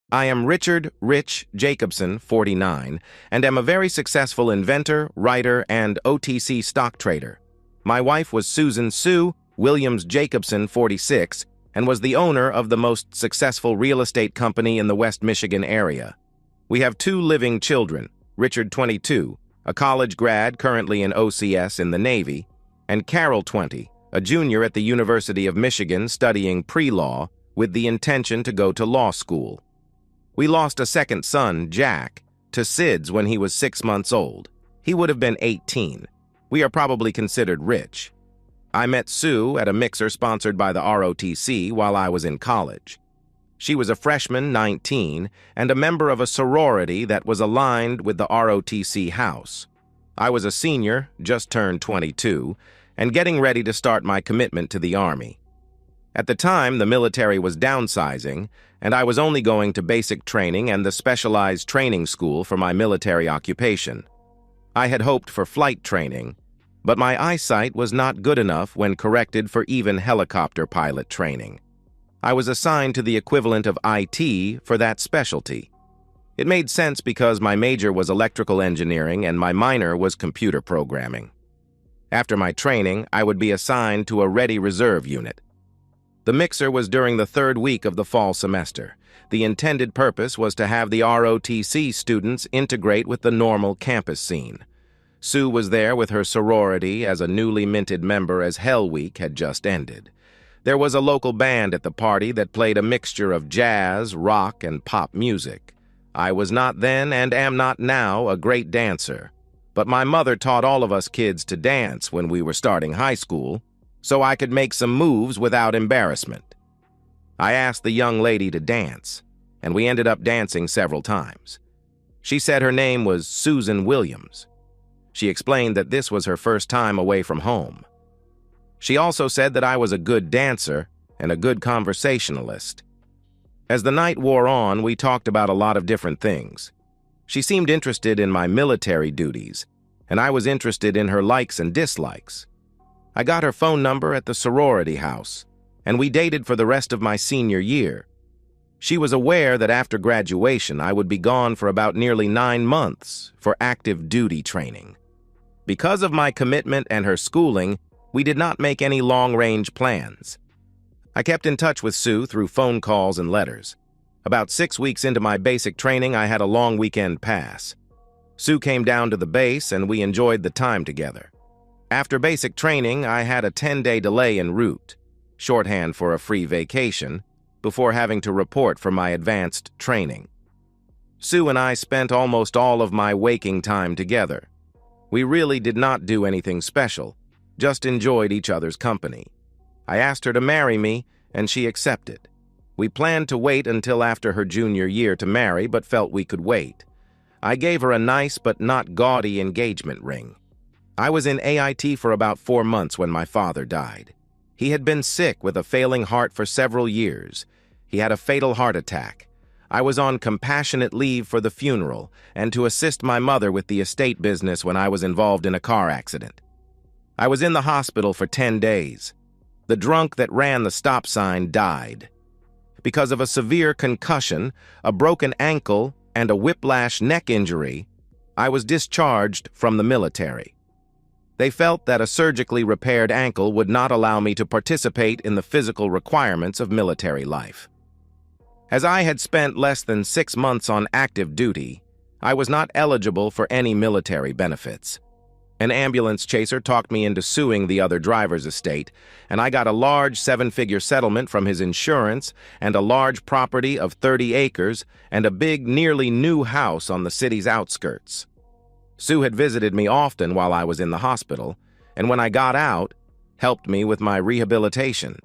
I am Richard Rich Jacobson, 49, and am a very successful inventor, writer, and OTC stock trader. My wife was Susan Sue Williams Jacobson, 46, and was the owner of the most successful real estate company in the West Michigan area. We have 2 living children, Richard, 22, a college grad currently in OCS in the Navy, and Carol, 20, a junior at the University of Michigan studying pre-law with the intention to go to law school. We lost a second son, Jack, to SIDS when he was 6 months old. He would have been 18. We are probably considered rich. I met Sue at a mixer sponsored by the ROTC while I was in college. She was a freshman, 19, and a member of a sorority that was aligned with the ROTC house. I was a senior, just turned 22, and getting ready to start my commitment to the Army. At the time, the military was downsizing, and I was only going to basic training and the specialized training school for my military occupation. I had hoped for flight training, but my eyesight was not good enough when corrected for even helicopter pilot training. I was assigned to the equivalent of IT for that specialty. It made sense because my major was electrical engineering and my minor was computer programming. After my training, I would be assigned to a ready reserve unit. The mixer was during the 3rd week of the fall semester. The intended purpose was to have the ROTC students integrate with the normal campus scene. Sue was there with her sorority as a newly minted member as Hell Week had just ended. There was a local band at the party that played a mixture of jazz, rock, and pop music. I was not then and am not now a great dancer, but my mother taught all of us kids to dance when we were starting high school, so I could make some moves without embarrassment. I asked the young lady to dance, and we ended up dancing several times. She said her name was Susan Williams. She explained that this was her first time away from home. She also said that I was a good dancer and a good conversationalist. As the night wore on, we talked about a lot of different things. She seemed interested in my military duties, and I was interested in her likes and dislikes. I got her phone number at the sorority house, and we dated for the rest of my senior year. She was aware that after graduation I would be gone for about nearly 9 months for active duty training. Because of my commitment and her schooling, we did not make any long-range plans. I kept in touch with Sue through phone calls and letters. About 6 weeks into my basic training, I had a long weekend pass. Sue came down to the base, and we enjoyed the time together. After basic training, I had a 10-day delay en route, shorthand for a free vacation, before having to report for my advanced training. Sue and I spent almost all of my waking time together. We really did not do anything special, just enjoyed each other's company. I asked her to marry me, and she accepted. We planned to wait until after her junior year to marry, but felt we could wait. I gave her a nice but not gaudy engagement ring. I was in AIT for about 4 months when my father died. He had been sick with a failing heart for several years. He had a fatal heart attack. I was on compassionate leave for the funeral and to assist my mother with the estate business when I was involved in a car accident. I was in the hospital for 10 days. The drunk that ran the stop sign died. Because of a severe concussion, a broken ankle, and a whiplash neck injury, I was discharged from the military. They felt that a surgically repaired ankle would not allow me to participate in the physical requirements of military life. As I had spent less than 6 months on active duty, I was not eligible for any military benefits. An ambulance chaser talked me into suing the other driver's estate, and I got a large 7-figure settlement from his insurance and a large property of 30 acres and a big, nearly new house on the city's outskirts. Sue had visited me often while I was in the hospital, and when I got out, helped me with my rehabilitation.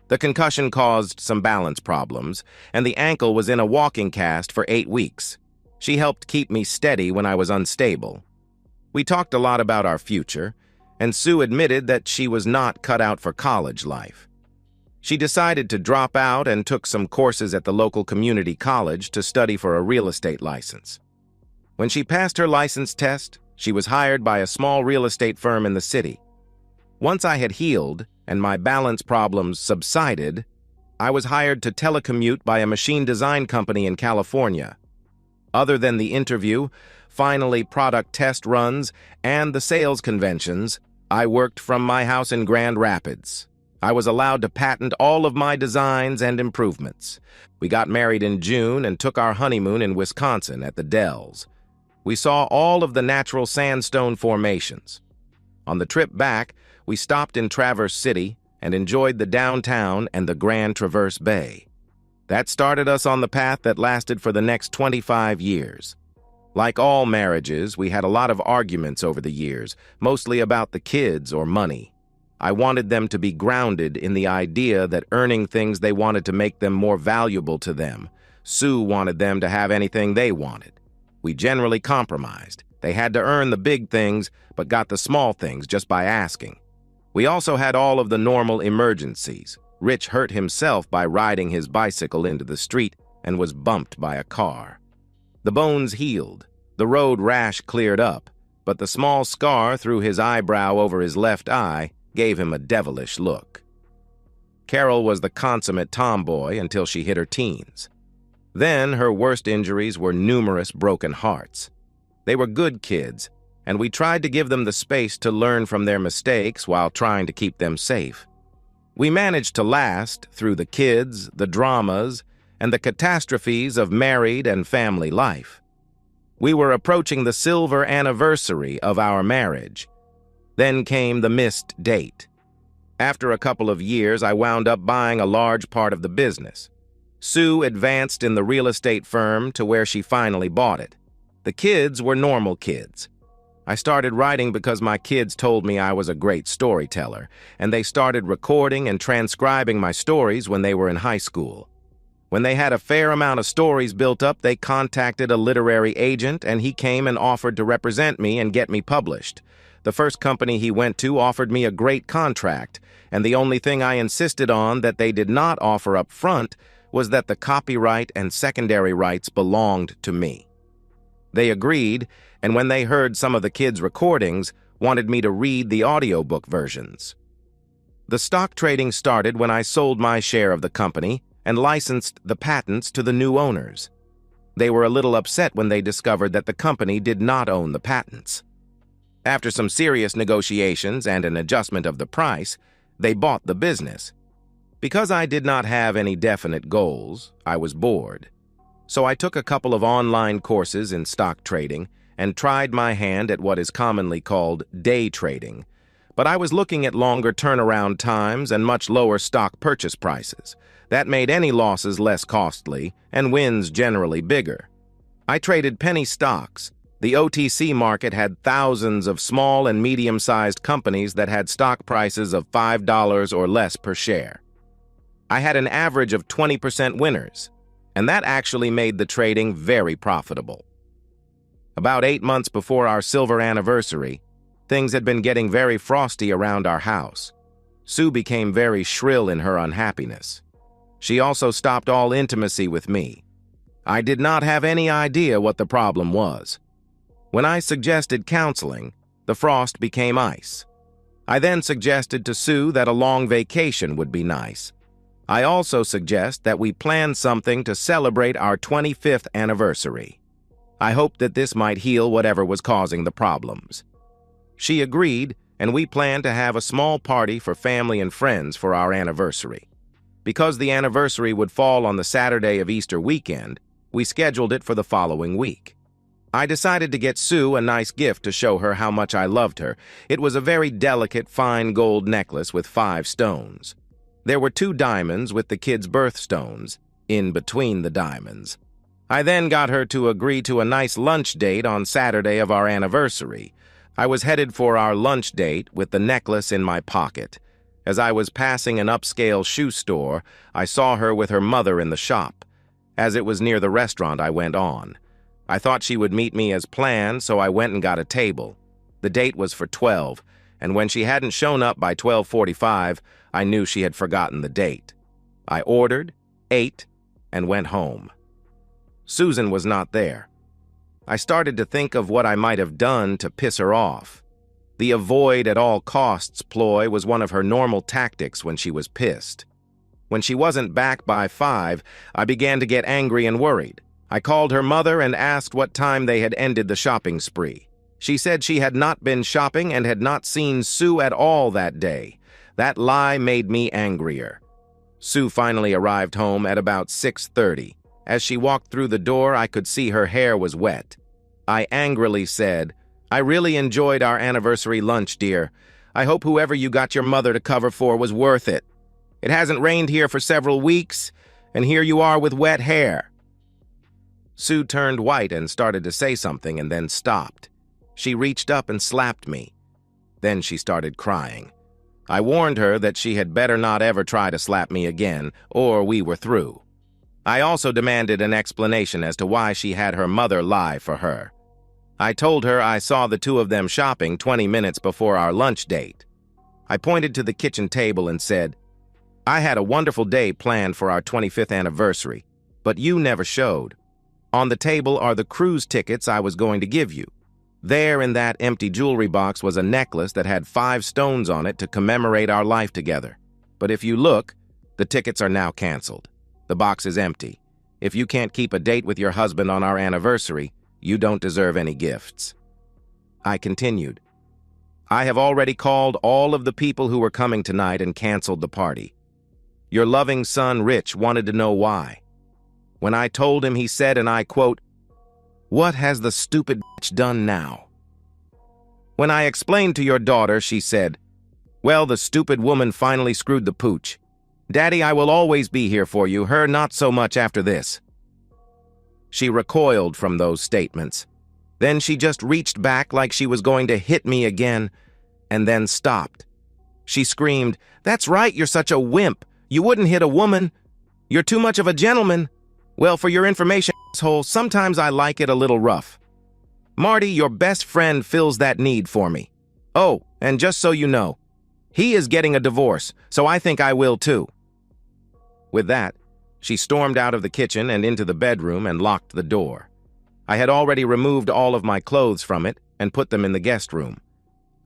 The concussion caused some balance problems, and the ankle was in a walking cast for 8 weeks. She helped keep me steady when I was unstable. We talked a lot about our future, and Sue admitted that she was not cut out for college life. She decided to drop out and took some courses at the local community college to study for a real estate license. When she passed her license test, she was hired by a small real estate firm in the city. Once I had healed and my balance problems subsided, I was hired to telecommute by a machine design company in California. Other than the interview, finally product test runs, and the sales conventions, I worked from my house in Grand Rapids. I was allowed to patent all of my designs and improvements. We got married in June and took our honeymoon in Wisconsin at the Dells. We saw all of the natural sandstone formations. On the trip back, we stopped in Traverse City and enjoyed the downtown and the Grand Traverse Bay. That started us on the path that lasted for the next 25 years. Like all marriages, we had a lot of arguments over the years, mostly about the kids or money. I wanted them to be grounded in the idea that earning things they wanted to make them more valuable to them. Sue wanted them to have anything they wanted. We generally compromised. They had to earn the big things, but got the small things just by asking. We also had all of the normal emergencies. Rich hurt himself by riding his bicycle into the street and was bumped by a car. The bones healed, the road rash cleared up, but the small scar through his eyebrow over his left eye gave him a devilish look. Carol was the consummate tomboy until she hit her teens. Then her worst injuries were numerous broken hearts. They were good kids, and we tried to give them the space to learn from their mistakes while trying to keep them safe. We managed to last through the kids, the dramas, and the catastrophes of married and family life. We were approaching the silver anniversary of our marriage. Then came the missed date. After a couple of years, I wound up buying a large part of the business. Sue advanced in the real estate firm to where she finally bought it. The kids were normal kids. I started writing because my kids told me I was a great storyteller, and they started recording and transcribing my stories when they were in high school. When they had a fair amount of stories built up, they contacted a literary agent, and he came and offered to represent me and get me published. The first company he went to offered me a great contract, and the only thing I insisted on that they did not offer up front was that the copyright and secondary rights belonged to me. They agreed, and when they heard some of the kids' recordings, wanted me to read the audiobook versions. The stock trading started when I sold my share of the company and licensed the patents to the new owners. They were a little upset when they discovered that the company did not own the patents. After some serious negotiations and an adjustment of the price, they bought the business. Because I did not have any definite goals, I was bored. So I took a couple of online courses in stock trading and tried my hand at what is commonly called day trading. But I was looking at longer turnaround times and much lower stock purchase prices. That made any losses less costly and wins generally bigger. I traded penny stocks. The OTC market had thousands of small and medium-sized companies that had stock prices of $5 or less per share. I had an average of 20% winners, and that actually made the trading very profitable. About 8 months before our silver anniversary, things had been getting very frosty around our house. Sue became very shrill in her unhappiness. She also stopped all intimacy with me. I did not have any idea what the problem was. When I suggested counseling, the frost became ice. I then suggested to Sue that a long vacation would be nice. I also suggest that we plan something to celebrate our 25th anniversary. I hoped that this might heal whatever was causing the problems. She agreed, and we planned to have a small party for family and friends for our anniversary. Because the anniversary would fall on the Saturday of Easter weekend, we scheduled it for the following week. I decided to get Sue a nice gift to show her how much I loved her. It was a very delicate, fine gold necklace with 5 stones. There were 2 diamonds with the kids' birthstones in between the diamonds. I then got her to agree to a nice lunch date on Saturday of our anniversary. I was headed for our lunch date with the necklace in my pocket. As I was passing an upscale shoe store, I saw her with her mother in the shop. As it was near the restaurant, I went on. I thought she would meet me as planned, so I went and got a table. The date was for 12, and when she hadn't shown up by 12:45, I knew she had forgotten the date. I ordered, ate, and went home. Susan was not there. I started to think of what I might have done to piss her off. The avoid at all costs ploy was one of her normal tactics when she was pissed. When she wasn't back by 5, I began to get angry and worried. I called her mother and asked what time they had ended the shopping spree. She said she had not been shopping and had not seen Sue at all that day. That lie made me angrier. Sue finally arrived home at about 6:30. As she walked through the door, I could see her hair was wet. I angrily said, "I really enjoyed our anniversary lunch, dear. I hope whoever you got your mother to cover for was worth it. It hasn't rained here for several weeks, and here you are with wet hair." Sue turned white and started to say something and then stopped. She reached up and slapped me. Then she started crying. I warned her that she had better not ever try to slap me again, or we were through. I also demanded an explanation as to why she had her mother lie for her. I told her I saw the two of them shopping 20 minutes before our lunch date. I pointed to the kitchen table and said, "I had a wonderful day planned for our 25th anniversary, but you never showed. On the table are the cruise tickets I was going to give you. There in that empty jewelry box was a necklace that had 5 stones on it to commemorate our life together. But if you look, the tickets are now canceled. The box is empty. If you can't keep a date with your husband on our anniversary, you don't deserve any gifts." I continued, "I have already called all of the people who were coming tonight and canceled the party. Your loving son, Rich, wanted to know why. When I told him, he said, and I quote, 'What has the stupid bitch done now?' When I explained to your daughter, she said, 'Well, the stupid woman finally screwed the pooch. Daddy, I will always be here for you, her not so much after this.'" She recoiled from those statements. Then she just reached back like she was going to hit me again, and then stopped. She screamed, "That's right, you're such a wimp. You wouldn't hit a woman. You're too much of a gentleman. Well, for your information, asshole, sometimes I like it a little rough. Marty, your best friend, fills that need for me. Oh, and just so you know, he is getting a divorce, so I think I will too." With that, she stormed out of the kitchen and into the bedroom and locked the door. I had already removed all of my clothes from it and put them in the guest room.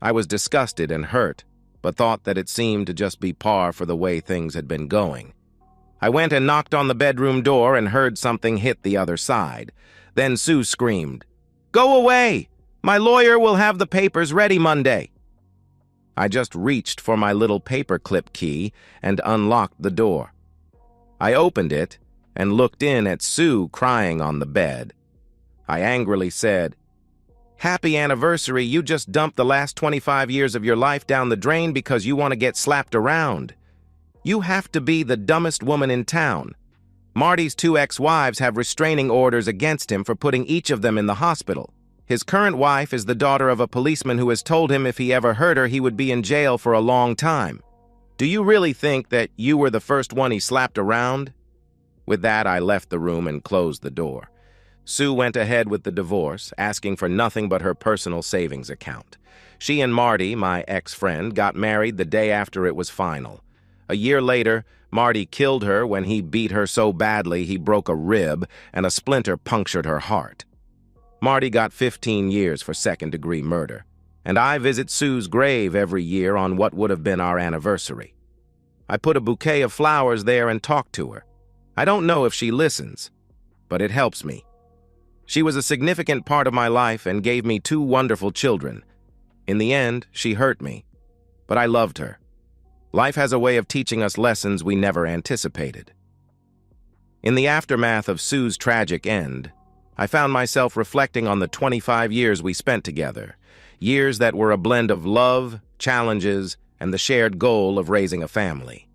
I was disgusted and hurt, but thought that it seemed to just be par for the way things had been going. I went and knocked on the bedroom door and heard something hit the other side. Then Sue screamed, "Go away! My lawyer will have the papers ready Monday." I just reached for my little paperclip key and unlocked the door. I opened it and looked in at Sue crying on the bed. I angrily said, "Happy anniversary, you just dumped the last 25 years of your life down the drain because you want to get slapped around. You have to be the dumbest woman in town. Marty's 2 ex-wives have restraining orders against him for putting each of them in the hospital. His current wife is the daughter of a policeman who has told him if he ever hurt her, he would be in jail for a long time. Do you really think that you were the first one he slapped around?" With that, I left the room and closed the door. Sue went ahead with the divorce, asking for nothing but her personal savings account. She and Marty, my ex-friend, got married the day after it was final. A year later, Marty killed her when he beat her so badly he broke a rib and a splinter punctured her heart. Marty got 15 years for second-degree murder, and I visit Sue's grave every year on what would have been our anniversary. I put a bouquet of flowers there and talk to her. I don't know if she listens, but it helps me. She was a significant part of my life and gave me 2 wonderful children. In the end, she hurt me, but I loved her. Life has a way of teaching us lessons we never anticipated. In the aftermath of Sue's tragic end, I found myself reflecting on the 25 years we spent together, years that were a blend of love, challenges, and the shared goal of raising a family.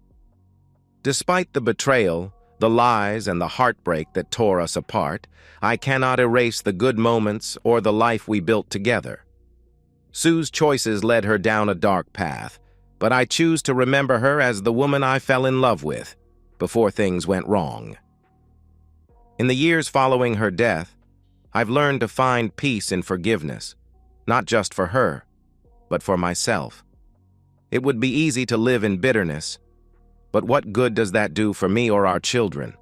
Despite the betrayal, the lies, and the heartbreak that tore us apart, I cannot erase the good moments or the life we built together. Sue's choices led her down a dark path, but I choose to remember her as the woman I fell in love with before things went wrong. In the years following her death, I've learned to find peace in forgiveness, not just for her, but for myself. It would be easy to live in bitterness, but what good does that do for me or our children?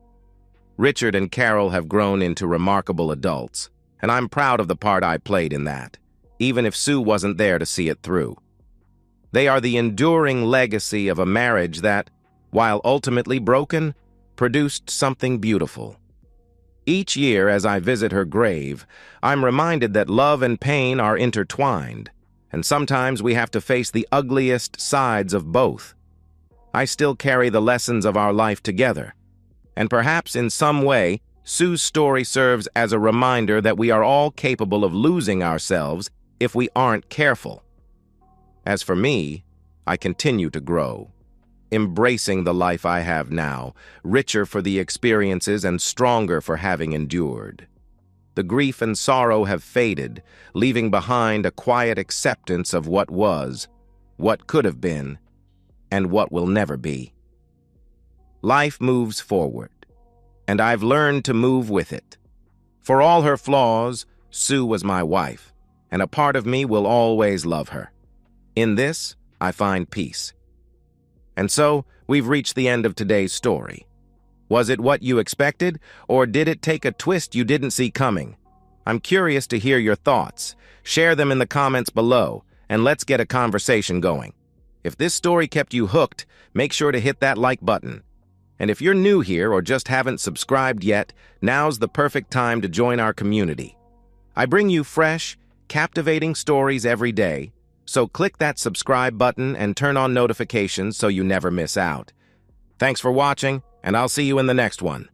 Richard and Carol have grown into remarkable adults, and I'm proud of the part I played in that, even if Sue wasn't there to see it through. They are the enduring legacy of a marriage that, while ultimately broken, produced something beautiful. Each year as I visit her grave, I'm reminded that love and pain are intertwined, and sometimes we have to face the ugliest sides of both. I still carry the lessons of our life together, and perhaps in some way, Sue's story serves as a reminder that we are all capable of losing ourselves if we aren't careful. As for me, I continue to grow, embracing the life I have now, richer for the experiences and stronger for having endured. The grief and sorrow have faded, leaving behind a quiet acceptance of what was, what could have been, and what will never be. Life moves forward, and I've learned to move with it. For all her flaws, Sue was my wife, and a part of me will always love her. In this, I find peace. And so, we've reached the end of today's story. Was it what you expected, or did it take a twist you didn't see coming? I'm curious to hear your thoughts. Share them in the comments below, and let's get a conversation going. If this story kept you hooked, make sure to hit that like button. And if you're new here or just haven't subscribed yet, now's the perfect time to join our community. I bring you fresh, captivating stories every day, so click that subscribe button and turn on notifications so you never miss out. Thanks for watching, and I'll see you in the next one.